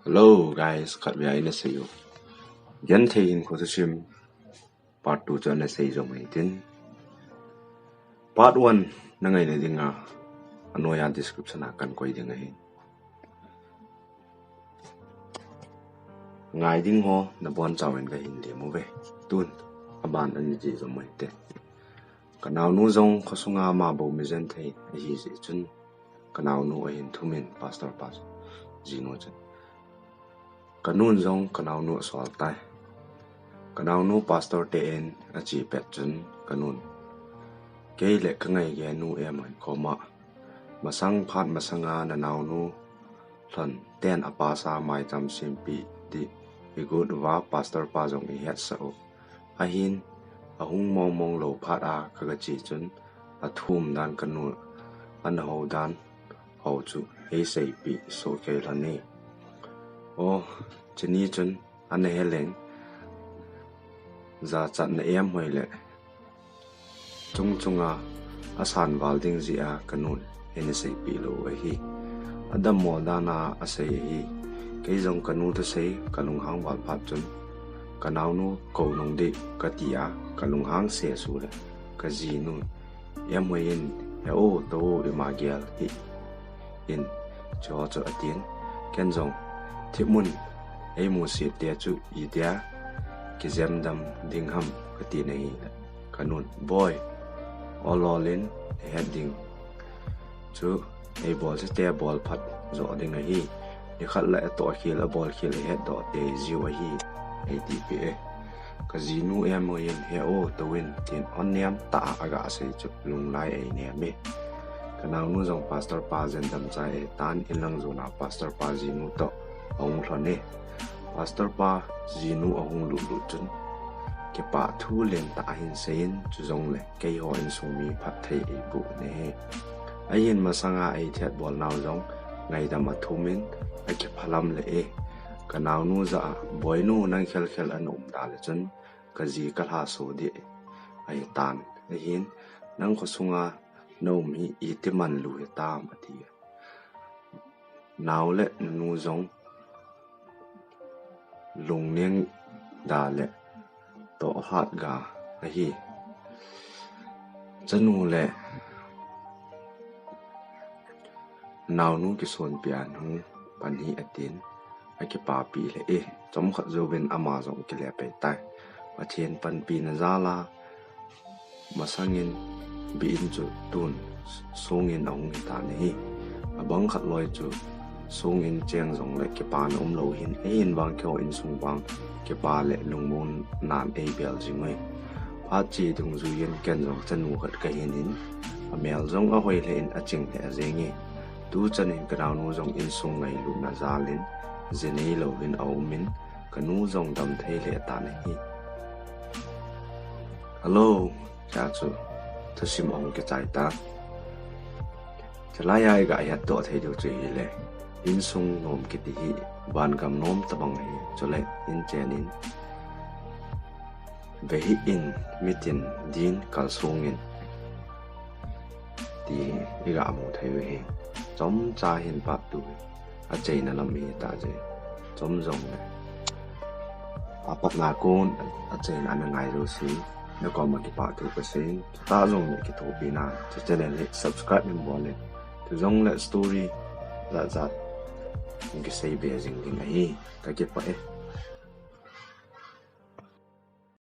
Hello guys, kat biya ina sayo. Yan tayin ko sa sim part 2 cho na sayo zong tin. Part 1 na ngay na dinga ano ya description akan ko dinga hin. Ngay ding ho na bon chawin ka hindi mo be. Tun aban an ji zong mai te. Kanaw nu zong kasunga ma bo mi zen tay hi si chun kanaw nu ahin thumin pastor pas jino chen. Kanun zong kanaw nu swal tai kanaw nu pastor te en a chi pet chun kanun ke le kangai ge nu em han koma masang phat masanga na naw nu thon ten apa sa mai tam simpi di good wa pastor pa zong i het sa o ahin ahung mong lo phat a kaga chi chun a thum dan kanu an ho dan ho chu e sei pi so ke lani o chini chun an heleng za chat na em hoi le chunga asan walding zia kanun en sei pi lo hi adam mo dana asei hi ke jong kanu to sei kalung hang wal phat chun kanaw nu ko nong de katia kalung hang se su le ka ji nu em hoi in e o to e ma gel hi in cho atien ken jong thimun ei mu si te chu i dia ki zem dam ding ham ka ti nei kanun boy ololin heading chu ei ball se te ball phat zo ding hi ni khat la to khil a ball khil head do te jiwa hi ei ti pe ka zinu em mo yen he o to win tin on niam ta aga se chu lung lai ei ne me kanaw nu jong pastor pa zen dam chai tan ilang zo na pastor pa zinu to ong thone pastor pa zinu ahung lu chun ke pa thu len ta hin sein chu jong le ke ho in sung mi phat thei e bu ne ai hin masanga ai that bol naw jong ngai da ma thumin a ke phalam le e kanaw nu za boy nu nang khel an da le chun ka ji ka ha so de ai tan ai hin nang ko sunga no mi i te man lu he ta ma ti naw le nu jong lung niang da le to hat ga hi chanu le naw nu ki son pian hu pan hi atin a ki pa pi le e chom khat zo ben ama zong ki le pe tai wa thien pan pi na za la masangin bi in chu tun songin ong ta ne abang khat loi chu sung in cheng zong le ke pan lo hin ein wang kyo in sung wang ke pa le lung mun nan e bel ji mai pa chi dung zu yen ken zong chen nu khat ka hin in a mel zong a hoi le in a ching le a zengi tu chen in ka nu zong in sung ngai lu na za lin zenei lo in au min ka nu zong dam thei le ta ne hi hello cha chu sim ong ke chai ta chalaya ga ya to thei du chi le in sung nom kiti hi ban kam nom tabang hi chole in chenin ve hi in mitin din kal sung in ti iga amu thai we he chom cha hin pa tu a chei na lam hi ta je chom zong ne apat na kon a chei na ngai ro si na ko ma ki pa tu ka se ta zong ne ki to pi na channel le subscribe min bo le tu zong le story za za cái xây bề rình rình ấy cái kết quả